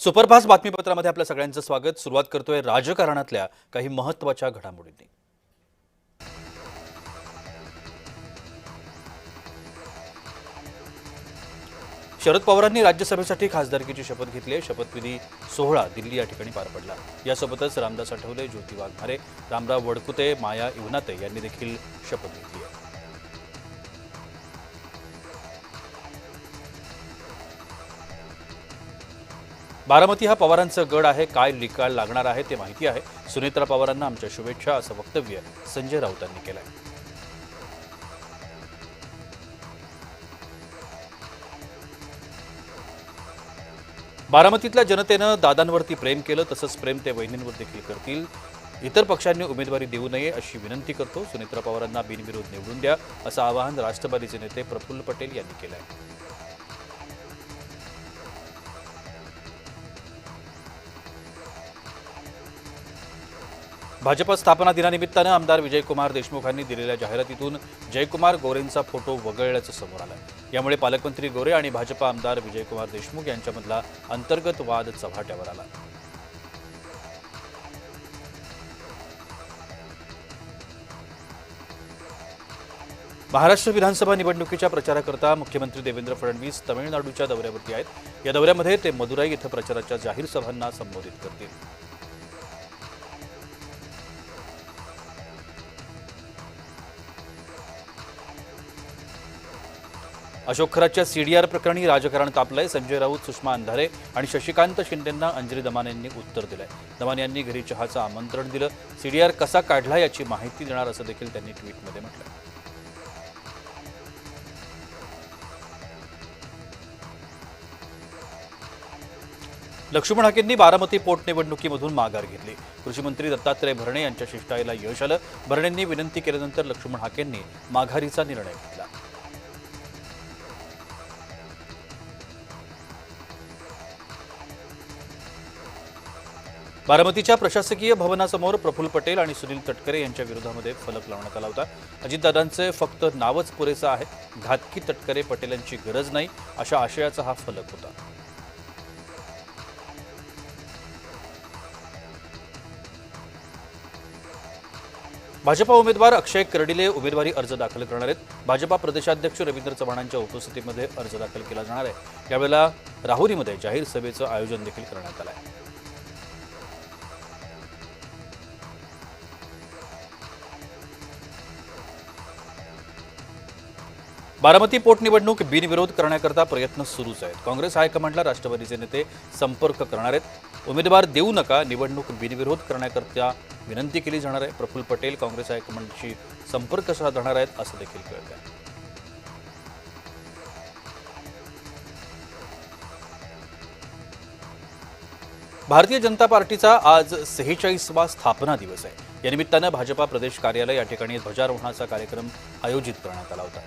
Superfast बातमीपत्रामध्ये आपल्या सगळ्यांचं स्वागत। सुरुवात करतोय राजकारणातल्या काही महत्त्वाच्या घडामोडींनी। शरद पवारांनी राज्यसभेसाठी खासदारकीची शपथ घेतली आहे। शपथविधी सोहळा दिल्ली या ठिकाणी पार पडला। यासोबतच रामदास आठवले, ज्योती वाघमारे, रामराव वडकुते, माया इवनाते यांनी देखील शपथ घेतली आहे। बारामती हा पवारांचा गड आहे, काय निकाल लागणार आहे ते माहिती आहे। सुनेत्रा पवारांना आमच्या शुभेच्छा असं वक्तव्य संजय राऊतांनी केलं आहे। बारामतीतल्या जनतेनं दादांवरती प्रेम केलं, तसंच प्रेम ते वहिनींवर देखील करतील। इतर पक्षांनी उमेदवारी देऊ नये अशी विनंती करतो। सुनेत्रा पवारांना बिनविरोध निवडून द्या असं आवाहन राष्ट्रवादीचे नेते प्रफुल्ल पटेल यांनी केलं आहे। भाजप स्थापना दिनानिमित्तानं आमदार विजयकुमार देशमुखांनी दिलेल्या जाहिरातीतून जयकुमार गोरेंचा फोटो वगळल्याचं समोर आलं। यामुळे पालकमंत्री गोरे आणि भाजप आमदार विजयकुमार देशमुख यांच्यामधला अंतर्गत वाद चव्हाट्यावर आला। महाराष्ट्र विधानसभा निवडणुकीच्या प्रचाराकरता मुख्यमंत्री देवेंद्र फडणवीस तमिळनाडूच्या दौऱ्यावरती आहेत। या दौऱ्यामध्ये ते मदुराई इथं प्रचाराच्या जाहीर सभांना संबोधित करतील। अशोक खरातच्या सीडीआर प्रकरणी राजकारण तापलंय। संजय राऊत, सुषमा अंधारे आणि शशिकांत शिंदेंना अंजली दमाने यांनी उत्तर दिलंय। दमाने यांनी घरी चहाचं आमंत्रण दिलं। सीडीआर कसा काढला याची माहिती देणार असं देखील त्यांनी ट्विटमध्ये म्हटलंय। लक्ष्मण हाकेंनी बारामती पोटनिवडणुकीमधून माघार घेतली। कृषी मंत्री दत्तात्रय भरणे यांच्या शिष्टाईला यश आलं। भरणेंनी विनंती केल्यानंतर लक्ष्मण हाकेंनी माघारीचा निर्णय घेतला। बारामतीच्या प्रशासकीय भवनासमोर प्रफुल्ल पटेल आणि सुनील तटकरे यांच्या विरोधामध्ये फलक लावण्यात आला होता। अजितदादांचे फक्त नावच पुरेसं आहे, घातकी तटकरे पटेलांची गरज नाही अशा आशयाचा हा फलक होता। भाजपा उमेदवार अक्षय कर्डिले उमेदवारी अर्ज दाखल करणार आहेत। भाजपा प्रदेशाध्यक्ष रवींद्र चव्हाणांच्या उपस्थितीमध्ये अर्ज दाखल केला जाणार आहे। यावेळेला राहुरीमध्ये जाहीर सभेचं आयोजन देखील करण्यात आलं आहे। बारामती पोटनिवडणूक बिनविरोध करण्याकरता प्रयत्न सुरूच आहेत। काँग्रेस हायकमांडला राष्ट्रवादीचे नेते संपर्क करणार आहेत। उमेदवार देऊ नका, निवडणूक बिनविरोध करण्याकरता विनंती केली जाणार आहे। प्रफुल्ल पटेल काँग्रेस हायकमांडशी संपर्क साधणार आहेत असं देखील कळत आहे। भारतीय जनता पार्टीचा आज 46वा स्थापना दिवस आहे। या निमित्तानं भाजपा प्रदेश कार्यालय या ठिकाणी ध्वजारोहणाचा कार्यक्रम आयोजित करण्यात आला होता।